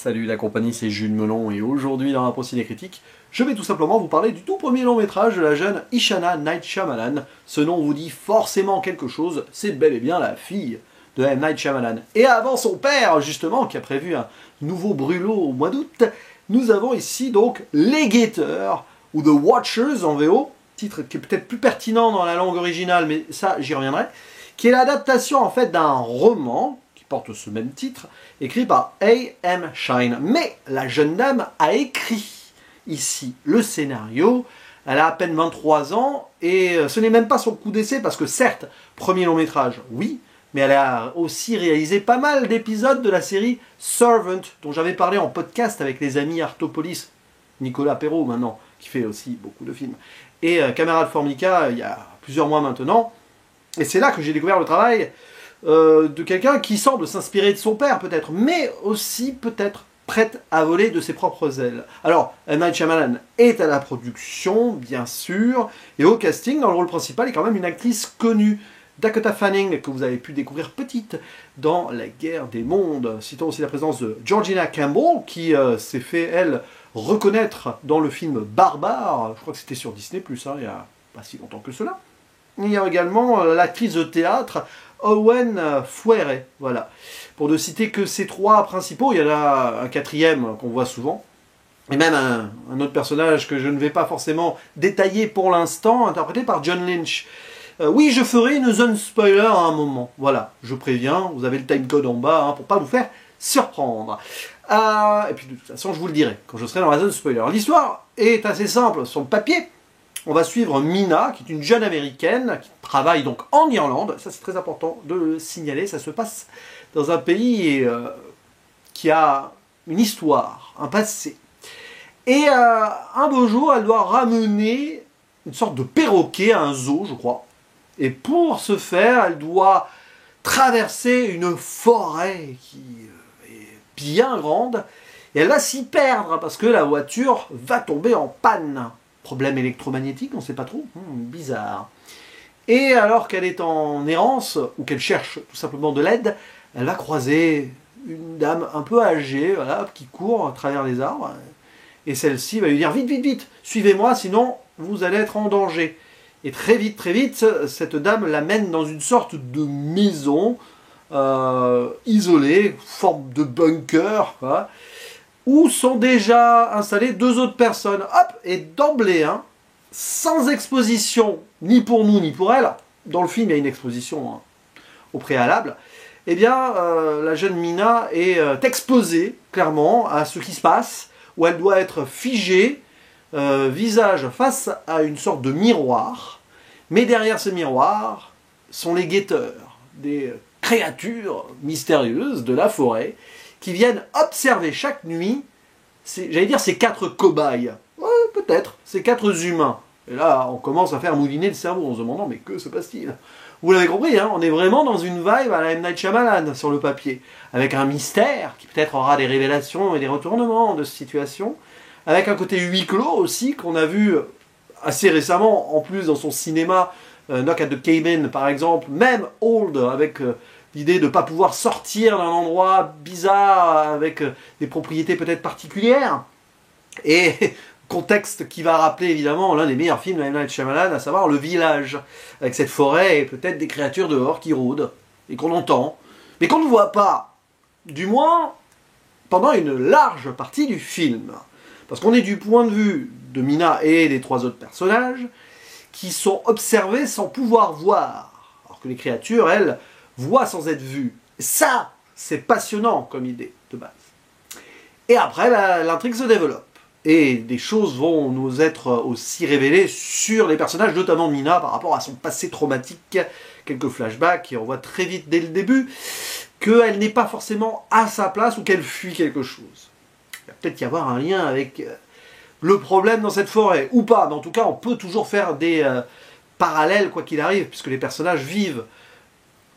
Salut la compagnie, c'est Jules Melon et aujourd'hui dans la Ciné Critique, je vais tout simplement vous parler du tout premier long métrage de la jeune Ishana Night Shyamalan. Ce nom vous dit forcément quelque chose, c'est bel et bien la fille de M. Night Shyamalan. Et avant son père, justement, qui a prévu un nouveau brûlot au mois d'août, nous avons ici donc Les Guetteurs, ou The Watchers en VO, titre qui est peut-être plus pertinent dans la langue originale, mais ça j'y reviendrai, qui est l'adaptation en fait d'un roman, porte ce même titre, écrit par A.M. Shine. Mais la jeune dame a écrit ici le scénario, elle a à peine 23 ans, et ce n'est même pas son coup d'essai, parce que certes, premier long métrage, oui, mais elle a aussi réalisé pas mal d'épisodes de la série Servant, dont j'avais parlé en podcast avec les amis Artopolis, Nicolas Perrault maintenant, qui fait aussi beaucoup de films, et Camarade Formica, il y a plusieurs mois maintenant, et c'est là que j'ai découvert le travail de quelqu'un qui semble s'inspirer de son père peut-être, mais aussi peut-être prête à voler de ses propres ailes. Alors, M. Night Shyamalan est à la production, bien sûr, et au casting, dans le rôle principal, est quand même une actrice connue, Dakota Fanning, que vous avez pu découvrir petite dans La Guerre des Mondes. Citons aussi la présence de Georgina Campbell, qui s'est fait, elle, reconnaître dans le film Barbare, je crois que c'était sur Disney+, hein, il n'y a pas si longtemps que cela. Il y a également l'actrice de théâtre Owen Fouéré, voilà. Pour ne citer que ces trois principaux, il y en a un quatrième qu'on voit souvent, et même un autre personnage que je ne vais pas forcément détailler pour l'instant, interprété par John Lynch. Oui, je ferai une zone spoiler à un moment, voilà, je préviens, vous avez le timecode en bas, hein, pour pas vous faire surprendre. Et puis de toute façon, je vous le dirai quand je serai dans la zone spoiler. L'histoire est assez simple sur le papier. On va suivre Mina, qui est une jeune américaine, qui travaille donc en Irlande. Ça, c'est très important de le signaler. Ça se passe dans un pays qui a une histoire, un passé. Et un beau jour, elle doit ramener une sorte de perroquet à un zoo, je crois. Et pour ce faire, elle doit traverser une forêt qui est bien grande. Et elle va s'y perdre parce que la voiture va tomber en panne. Problème électromagnétique, on ne sait pas trop, bizarre. Et alors qu'elle est en errance, ou qu'elle cherche tout simplement de l'aide, elle va croiser une dame un peu âgée, voilà, qui court à travers les arbres, et celle-ci va lui dire « Vite, vite, vite, suivez-moi, sinon vous allez être en danger ». Et très vite, cette dame l'amène dans une sorte de maison isolée, forme de bunker, voilà, où sont déjà installées deux autres personnes. Hop, et d'emblée, hein, sans exposition, ni pour nous, ni pour elle, dans le film il y a une exposition hein, au préalable, eh bien, la jeune Mina est exposée, clairement, à ce qui se passe, où elle doit être figée, visage face à une sorte de miroir, mais derrière ce miroir sont les guetteurs, des créatures mystérieuses de la forêt, qui viennent observer chaque nuit, j'allais dire ces quatre cobayes, ouais, peut-être, ces quatre humains. Et là, on commence à faire mouliner le cerveau en se demandant, mais que se passe-t-il? Vous l'avez compris, hein, on est vraiment dans une vibe à la M. Night Shyamalan sur le papier, avec un mystère qui peut-être aura des révélations et des retournements de situation, avec un côté huis clos aussi, qu'on a vu assez récemment, en plus dans son cinéma, Knock at the Cabin par exemple, même Old, avec l'idée de ne pas pouvoir sortir d'un endroit bizarre avec des propriétés peut-être particulières. Et contexte qui va rappeler évidemment l'un des meilleurs films de M. Night Shyamalan, à savoir Le Village, avec cette forêt et peut-être des créatures dehors qui rôdent et qu'on entend, mais qu'on ne voit pas, du moins pendant une large partie du film. Parce qu'on est du point de vue de Mina et des trois autres personnages qui sont observés sans pouvoir voir, alors que les créatures, elles, voit sans être vu. Ça, c'est passionnant comme idée de base. Et après, l'intrigue se développe. Et des choses vont nous être aussi révélées sur les personnages, notamment Mina, par rapport à son passé traumatique. Quelques flashbacks, et on voit très vite dès le début qu'elle n'est pas forcément à sa place ou qu'elle fuit quelque chose. Il va peut-être y avoir un lien avec le problème dans cette forêt, ou pas, mais en tout cas, on peut toujours faire des parallèles, quoi qu'il arrive, puisque les personnages vivent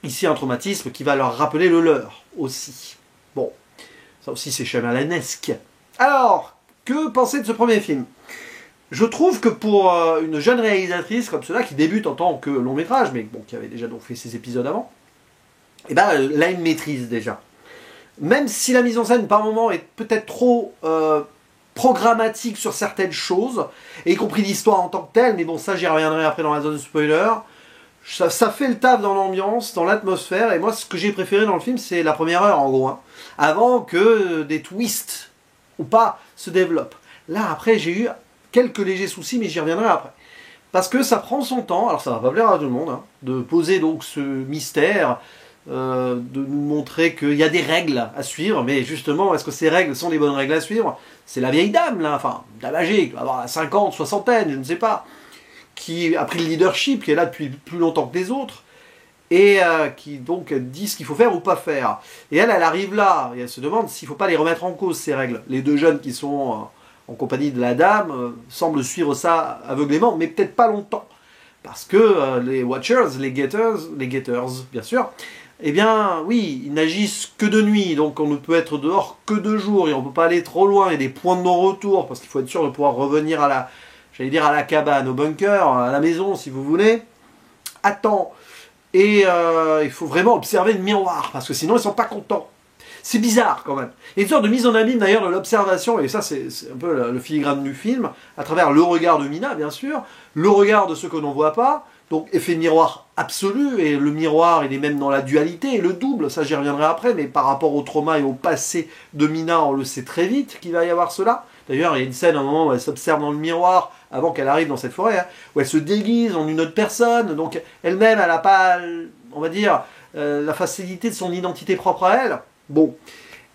ici un traumatisme qui va leur rappeler le leur aussi. Bon, ça aussi c'est Shyamalanesque. Alors, que penser de ce premier film? Je trouve que pour une jeune réalisatrice comme cela, qui débute en tant que long métrage, mais bon, qui avait déjà donc fait ses épisodes avant, eh ben, elle a une maîtrise déjà. même si la mise en scène par moment est peut-être trop programmatique sur certaines choses, y compris l'histoire en tant que telle, mais bon ça j'y reviendrai après dans la zone spoiler. Ça fait le taf dans l'ambiance, dans l'atmosphère, et moi ce que j'ai préféré dans le film c'est la première heure en gros, hein, avant que des twists ou pas se développent. Là après j'ai eu quelques légers soucis, mais j'y reviendrai après. Parce que ça prend son temps, alors ça va pas plaire à tout le monde, hein, de poser donc ce mystère, de nous montrer qu'il y a des règles à suivre, mais justement, est-ce que ces règles sont les bonnes règles à suivre? C'est la vieille dame, là, enfin, dame âgée, qui doit avoir la 50, soixantaine, je ne sais pas, qui a pris le leadership, qui est là depuis plus longtemps que les autres, et qui donc dit ce qu'il faut faire ou pas faire. Et elle arrive là, et elle se demande s'il ne faut pas les remettre en cause, ces règles. Les deux jeunes qui sont en compagnie de la dame semblent suivre ça aveuglément, mais peut-être pas longtemps. Parce que les Watchers, les Gators, bien sûr, eh bien, oui, ils n'agissent que de nuit, donc on ne peut être dehors que de jour, et on ne peut pas aller trop loin, il y a des points de non-retour, parce qu'il faut être sûr de pouvoir revenir à la, j'allais dire à la cabane, au bunker, à la maison, si vous voulez, à temps. Et il faut vraiment observer le miroir, parce que sinon ils ne sont pas contents. C'est bizarre quand même. Il y a une sorte de mise en abîme d'ailleurs de l'observation, et ça c'est un peu le filigrane du film, à travers le regard de Mina bien sûr, le regard de ceux que l'on ne voit pas, donc effet miroir absolu, et le miroir il est même dans la dualité, et le double, ça j'y reviendrai après, mais par rapport au trauma et au passé de Mina, on le sait très vite qu'il va y avoir cela. D'ailleurs il y a une scène à un moment où elle s'observe dans le miroir, avant qu'elle arrive dans cette forêt, hein, où elle se déguise en une autre personne, donc elle-même elle n'a pas, on va dire, la facilité de son identité propre à elle. Bon,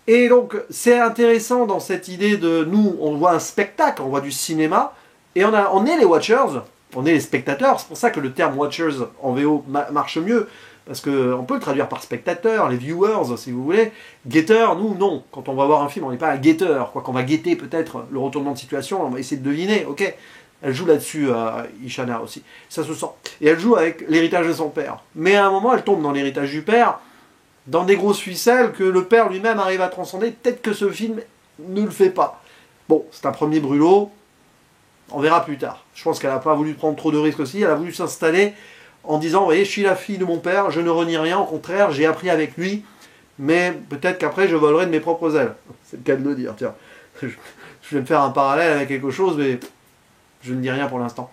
et donc c'est intéressant dans cette idée de nous, on voit un spectacle, on voit du cinéma, et on est les Watchers, on est les spectateurs, c'est pour ça que le terme Watchers en VO marche mieux, parce qu'on peut le traduire par spectateur, les viewers si vous voulez. Guetteur, nous non, quand on va voir un film on n'est pas un guetteur, quoi qu'on va guetter peut-être le retournement de situation, on va essayer de deviner, ok. Elle joue là-dessus, Ishana aussi, ça se sent. Et elle joue avec l'héritage de son père. Mais à un moment elle tombe dans l'héritage du père, dans des grosses ficelles que le père lui-même arrive à transcender, peut-être que ce film ne le fait pas. Bon, c'est un premier brûlot, on verra plus tard. Je pense qu'elle n'a pas voulu prendre trop de risques aussi, elle a voulu s'installer en disant, vous voyez, je suis la fille de mon père, je ne renie rien, au contraire, j'ai appris avec lui, mais peut-être qu'après je volerai de mes propres ailes. C'est le cas de le dire, tiens. Je vais me faire un parallèle avec quelque chose, mais je ne dis rien pour l'instant.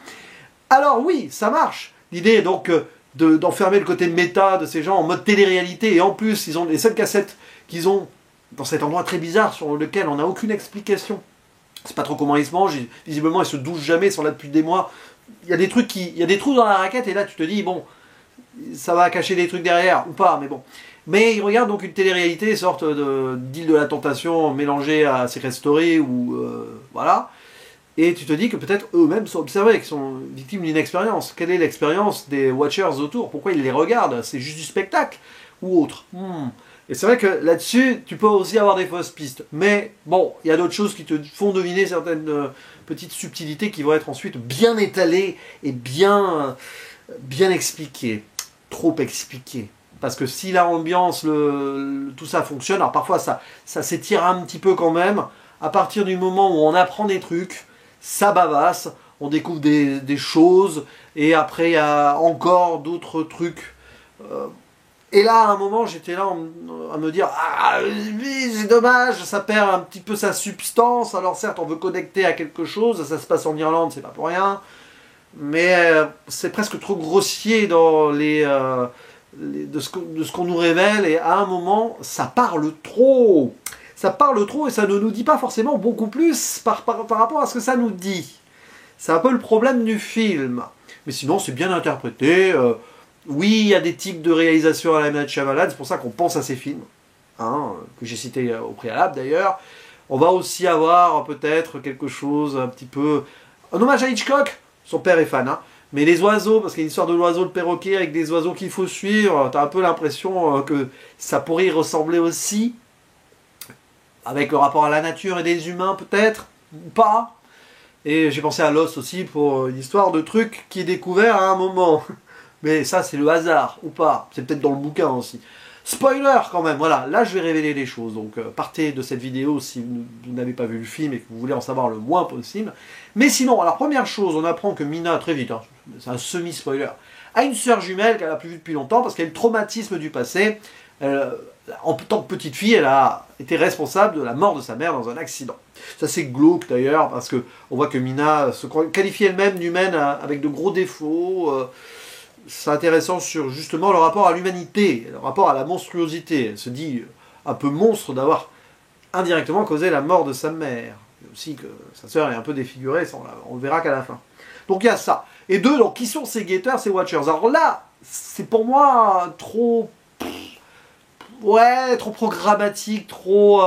Alors oui, ça marche. L'idée donc d'enfermer le côté méta de ces gens en mode télé-réalité, et en plus ils ont les seules cassettes qu'ils ont dans cet endroit très bizarre sur lequel on n'a aucune explication. C'est pas trop comment ils se mangent, visiblement ils se douchent jamais, ils sont là depuis des mois. Il y a des trucs il y a des trous dans la raquette et là tu te dis bon, ça va cacher des trucs derrière ou pas, mais bon. Mais ils regardent donc une télé-réalité, sorte d'île de la tentation mélangée à Secret Story ou voilà. Et tu te dis que peut-être eux-mêmes sont observés, qu'ils sont victimes d'une expérience. Quelle est l'expérience des Watchers autour? Pourquoi ils les regardent? C'est juste du spectacle ou autre? Et c'est vrai que là-dessus, tu peux aussi avoir des fausses pistes. Mais bon, il y a d'autres choses qui te font deviner certaines petites subtilités qui vont être ensuite bien étalées et bien expliquées. Trop expliquées. Parce que si l'ambiance, tout ça fonctionne, alors parfois ça s'étire un petit peu quand même, à partir du moment où on apprend des trucs, ça bavasse, on découvre des choses, et après il y a encore d'autres trucs. Et là, à un moment, j'étais là à me dire « Ah, c'est dommage, ça perd un petit peu sa substance, alors certes, on veut connecter à quelque chose, ça se passe en Irlande, c'est pas pour rien, mais c'est presque trop grossier dans de ce qu'on nous révèle, et à un moment, ça parle trop. Ça parle trop et ça ne nous dit pas forcément beaucoup plus par rapport à ce que ça nous dit. C'est un peu le problème du film. Mais sinon, c'est bien interprété. Oui, il y a des types de réalisation à la M. Night Shyamalan, c'est pour ça qu'on pense à ces films, hein, que j'ai cité au préalable d'ailleurs. On va aussi avoir peut-être quelque chose un petit peu... Un hommage à Hitchcock, son père est fan, hein. Mais les oiseaux, parce qu'il y a une histoire de l'oiseau, le perroquet, avec des oiseaux qu'il faut suivre, t'as un peu l'impression que ça pourrait y ressembler aussi. Avec le rapport à la nature et des humains peut-être, ou pas. Et j'ai pensé à Lost aussi pour une histoire de truc qui est découvert à un moment. Mais ça c'est le hasard, ou pas. C'est peut-être dans le bouquin aussi. Spoiler quand même, voilà, là je vais révéler les choses. Donc partez de cette vidéo si vous n'avez pas vu le film et que vous voulez en savoir le moins possible. Mais sinon, alors première chose, on apprend que Mina, très vite, hein, c'est un semi-spoiler, a une sœur jumelle qu'elle n'a plus vue depuis longtemps parce qu'elle a le traumatisme du passé. En tant que petite fille, elle a été responsable de la mort de sa mère dans un accident. Ça c'est glauque d'ailleurs, parce que on voit que Mina se qualifie elle-même d'humaine avec de gros défauts. C'est intéressant sur justement le rapport à l'humanité, le rapport à la monstruosité. Elle se dit un peu monstre d'avoir indirectement causé la mort de sa mère. Et aussi que sa sœur est un peu défigurée, ça, on le verra qu'à la fin. Donc il y a ça. Et deux, donc qui sont ces guetteurs, ces watchers? Alors là, c'est pour moi trop... Ouais, trop programmatique, trop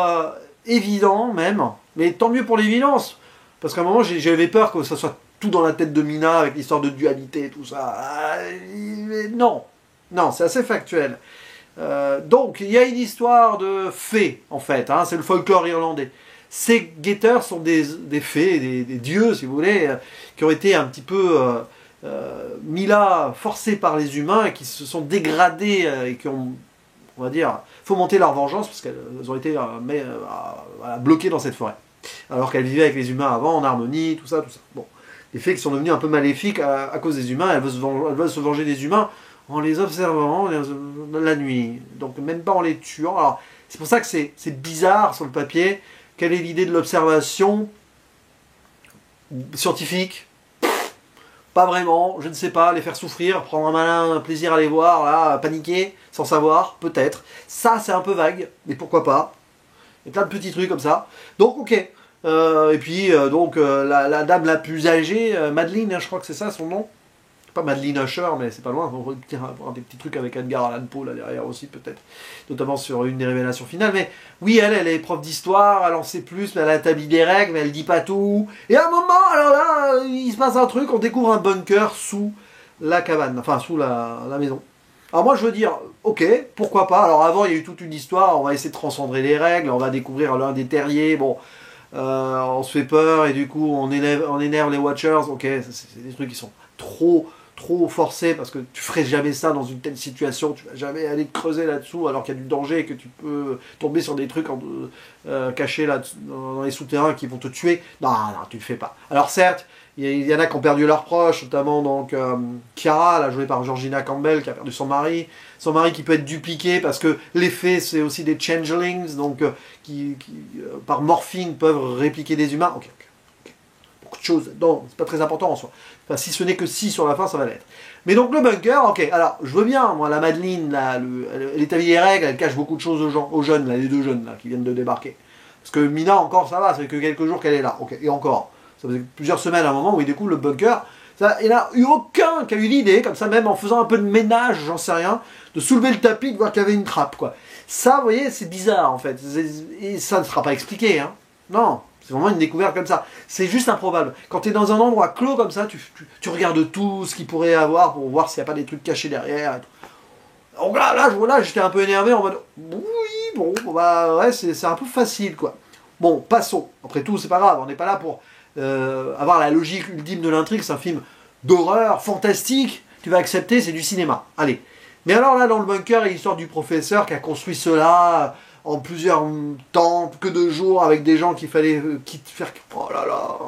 évident même. Mais tant mieux pour l'évidence. Parce qu'à un moment, j'avais peur que ça soit tout dans la tête de Mina, avec l'histoire de dualité et tout ça. Mais non. Non, c'est assez factuel. Donc, il y a une histoire de fées, en fait. Hein, c'est le folklore irlandais. Ces guetteurs sont des fées, des dieux, si vous voulez, qui ont été un petit peu mis là, forcés par les humains, et qui se sont dégradés, et qui ont, on va dire, fomenté leur vengeance, parce qu'elles ont été bloquées dans cette forêt. Alors qu'elles vivaient avec les humains avant, en harmonie, tout ça, tout ça. Bon. Les fées qui sont devenues un peu maléfiques à cause des humains, elles veulent se venger des humains en les observant la nuit. Donc même pas en les tuant. Alors c'est pour ça que c'est bizarre sur le papier. Quelle est l'idée de l'observation scientifique? Pas vraiment, je ne sais pas, les faire souffrir, prendre un malin plaisir à les voir, là, paniquer, sans savoir, peut-être. Ça, c'est un peu vague, mais pourquoi pas. Il y a plein de petits trucs comme ça. Donc, ok. Et puis, la dame la plus âgée, Madeleine, hein, je crois que c'est ça son nom. Pas Madeleine Usher, mais c'est pas loin. On va avoir des petits trucs avec Edgar Allan Poe là derrière aussi, peut-être. Notamment sur une des révélations finales. Mais oui, elle est prof d'histoire, elle en sait plus, mais elle a établi des règles, mais elle dit pas tout. Et à un moment, alors là, il se passe un truc, on découvre un bunker sous la cabane, enfin sous la maison. Alors moi je veux dire, ok, pourquoi pas. Alors avant il y a eu toute une histoire, on va essayer de transcender les règles, on va découvrir l'un des terriers, bon, on se fait peur et du coup on énerve les Watchers, ok, c'est des trucs qui sont trop forcés parce que tu ferais jamais ça dans une telle situation, tu vas jamais aller te creuser là-dessous alors qu'il y a du danger et que tu peux tomber sur des trucs cachés là dans les souterrains qui vont te tuer. Non, tu le fais pas. Alors certes, il y en a qui ont perdu leurs proches, notamment donc Kiara, là, jouée par Georgina Campbell, qui a perdu son mari qui peut être dupliqué parce que les fées c'est aussi des changelings, donc qui par morphine peuvent répliquer des humains. Ok. Beaucoup de choses, non, c'est pas très important en soi. Enfin, si ce n'est que si sur la fin, ça va l'être. Mais donc le bunker, ok, alors je veux bien, moi, la Madeleine, là, elle établit les règles, elle cache beaucoup de choses aux jeunes, là, les deux jeunes là, qui viennent de débarquer. Parce que Mina, encore, ça va, ça fait que quelques jours qu'elle est là, ok, et encore. Ça faisait plusieurs semaines à un moment où il découvre le bunker. Il n'y en a eu aucun qui a eu l'idée, comme ça, même en faisant un peu de ménage, j'en sais rien, de soulever le tapis, de voir qu'il y avait une trappe, quoi. Ça, vous voyez, c'est bizarre, en fait. Et ça ne sera pas expliqué, hein. Non. C'est vraiment une découverte comme ça. C'est juste improbable. Quand tu es dans un endroit clos comme ça, tu regardes tout ce qu'il pourrait y avoir pour voir s'il n'y a pas des trucs cachés derrière. Et tout. Donc là, j'étais un peu énervé en mode oui, bon, bah ouais, c'est un peu facile quoi. Bon, passons. Après tout, c'est pas grave. On n'est pas là pour avoir la logique ultime de l'intrigue. C'est un film d'horreur, fantastique. Tu vas accepter, c'est du cinéma. Allez. Mais alors là, dans le bunker, il y a l'histoire du professeur qui a construit cela en plusieurs temps, que 2 jours, avec des gens qu'il fallait faire... Oh là là,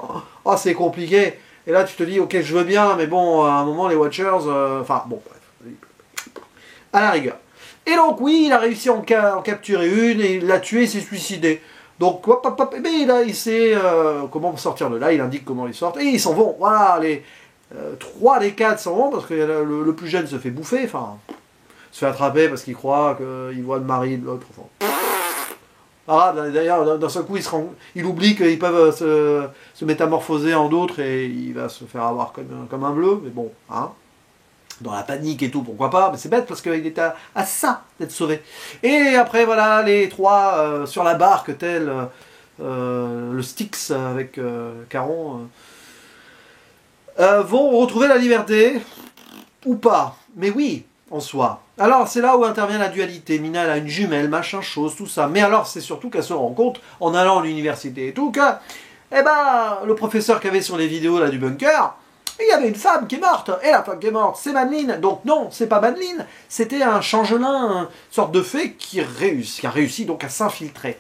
oh, c'est compliqué. Et là, tu te dis, ok, je veux bien, mais bon, à un moment, les Watchers... Enfin, bon, bref. À la rigueur. Et donc, oui, il a réussi à en capturer une, et il l'a tuée, il s'est suicidé. Donc, mais là, il sait comment sortir de là, il indique comment ils sortent, et ils s'en vont. Voilà, les 3 des 4 s'en vont, parce que le plus jeune se fait bouffer, enfin... se fait attraper parce qu'il croit qu'il voit le mari de l'autre. Enfin, ah, d'ailleurs, d'un seul coup, il oublie qu'ils peuvent se métamorphoser en d'autres et il va se faire avoir comme un bleu. Mais bon, hein, dans la panique et tout, pourquoi pas. Mais c'est bête parce qu'il est à ça d'être sauvé. Et après, voilà, les 3 sur la barque, tel le Styx avec Caron, vont retrouver la liberté. Ou pas. Mais oui, en soi. Alors, c'est là où intervient la dualité. Mina, elle a une jumelle, machin, chose, tout ça. Mais alors, c'est surtout qu'elle se rend compte, en allant à l'université et tout, que, eh ben, le professeur qui avait sur les vidéos, là, du bunker, il y avait une femme qui est morte. Et la femme qui est morte, c'est Madeleine. Donc, non, c'est pas Madeleine. C'était un changelin, une sorte de fée qui a réussi donc à s'infiltrer.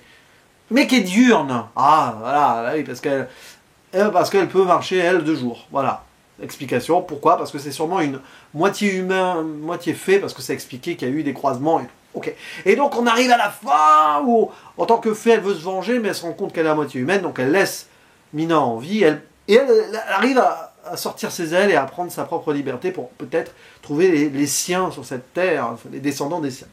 Mais qui est diurne. Ah, voilà, oui, parce qu'elle peut marcher, elle, 2 jours. Voilà. Explication, pourquoi? Parce que c'est sûrement une moitié humain, moitié fée, parce que c'est expliqué qu'il y a eu des croisements et tout. Ok. Et donc on arrive à la fin où, en tant que fée, elle veut se venger, mais elle se rend compte qu'elle est à moitié humaine, donc elle laisse Mina en vie, elle arrive à sortir ses ailes et à prendre sa propre liberté pour peut-être trouver les siens sur cette terre, enfin, les descendants des siens.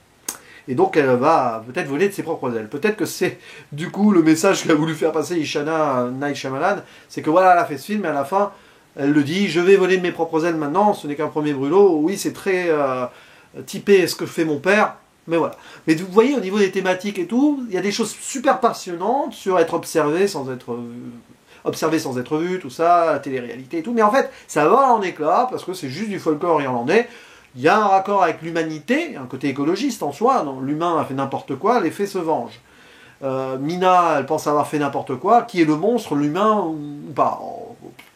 Et donc elle va peut-être voler de ses propres ailes. Peut-être que c'est du coup le message qu'a voulu faire passer Ishana Night Shyamalan, c'est que voilà, elle a fait ce film et à la fin, elle le dit, je vais voler de mes propres ailes maintenant, ce n'est qu'un premier brûlot. Oui, c'est très typé ce que fait mon père, mais voilà. Mais vous voyez, au niveau des thématiques et tout, il y a des choses super passionnantes sur être observé sans être vu, tout ça, la télé-réalité et tout. Mais en fait, ça va en éclat parce que c'est juste du folklore irlandais. Il y a un raccord avec l'humanité, un côté écologiste en soi. L'humain a fait n'importe quoi, les faits se vengent. Mina, elle pense avoir fait n'importe quoi. Qui est le monstre, l'humain ou pas?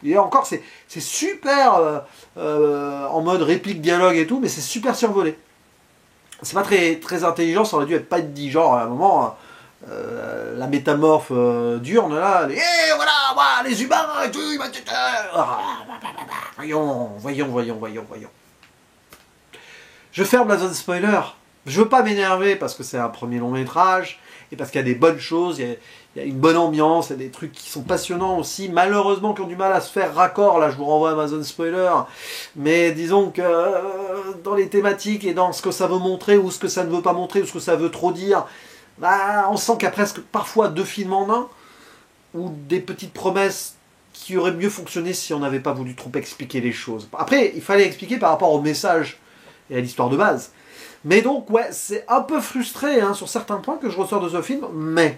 Et encore, c'est super en mode réplique, dialogue et tout, mais c'est super survolé. C'est pas très intelligent, ça aurait dû pas être dit. Genre, à un moment, la métamorphe d'Urne, là, voilà, les humains et tout, voyons. Je ferme la zone spoiler. Je veux pas m'énerver parce que c'est un premier long métrage et parce qu'il y a des bonnes choses, il y a une bonne ambiance, il y a des trucs qui sont passionnants aussi. Malheureusement, qui ont du mal à se faire raccord. Là, je vous renvoie à ma zone spoiler. Mais disons que dans les thématiques et dans ce que ça veut montrer ou ce que ça ne veut pas montrer ou ce que ça veut trop dire, bah, on sent qu'il y a presque parfois deux films en un ou des petites promesses qui auraient mieux fonctionné si on n'avait pas voulu trop expliquer les choses. Après, il fallait expliquer par rapport au message et à l'histoire de base. Mais donc, ouais, c'est un peu frustré hein, sur certains points que je ressors de ce film, mais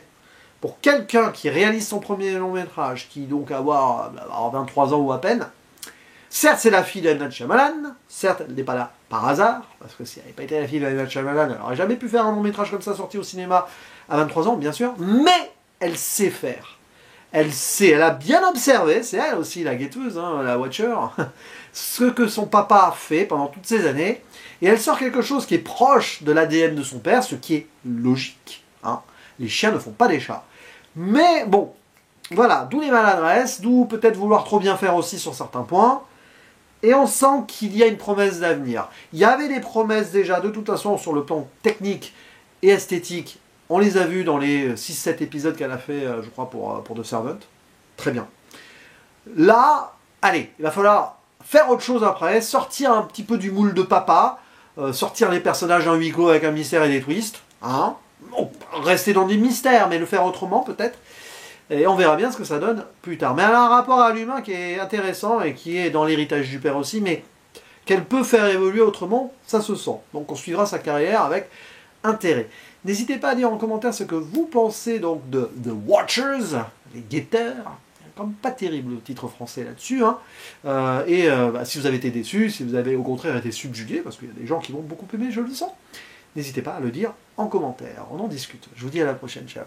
pour quelqu'un qui réalise son premier long métrage, qui donc avoir 23 ans ou à peine, certes c'est la fille d'M. Night Shyamalan, certes elle n'est pas là par hasard, parce que si elle n'avait pas été la fille d'M. Night Shyamalan, elle n'aurait jamais pu faire un long métrage comme ça sorti au cinéma à 23 ans, bien sûr, mais elle sait faire. Elle a bien observé, c'est elle aussi la guetteuse, hein, la watcher, ce que son papa a fait pendant toutes ces années, et elle sort quelque chose qui est proche de l'ADN de son père, ce qui est logique. Hein. Les chiens ne font pas des chats. Mais bon, voilà, d'où les maladresses, d'où peut-être vouloir trop bien faire aussi sur certains points, et on sent qu'il y a une promesse d'avenir. Il y avait des promesses déjà, de toute façon, sur le plan technique et esthétique. On les a vus dans les 6-7 épisodes qu'elle a fait, je crois, pour The Servant. Très bien. Là, allez, il va falloir faire autre chose après, sortir un petit peu du moule de papa, sortir les personnages en huis clos avec un mystère et des twists. Hein. Bon, rester dans des mystères, mais le faire autrement peut-être. Et on verra bien ce que ça donne plus tard. Mais elle a un rapport à l'humain qui est intéressant et qui est dans l'héritage du père aussi, mais qu'elle peut faire évoluer autrement, ça se sent. Donc on suivra sa carrière avec intérêt. N'hésitez pas à dire en commentaire ce que vous pensez donc de The Watchers, les guetteurs. Comme pas terrible le titre français là-dessus. Hein. Si vous avez été déçu, si vous avez au contraire été subjugué, parce qu'il y a des gens qui vont beaucoup aimer, je le sens, n'hésitez pas à le dire en commentaire. On en discute. Je vous dis à la prochaine. Ciao.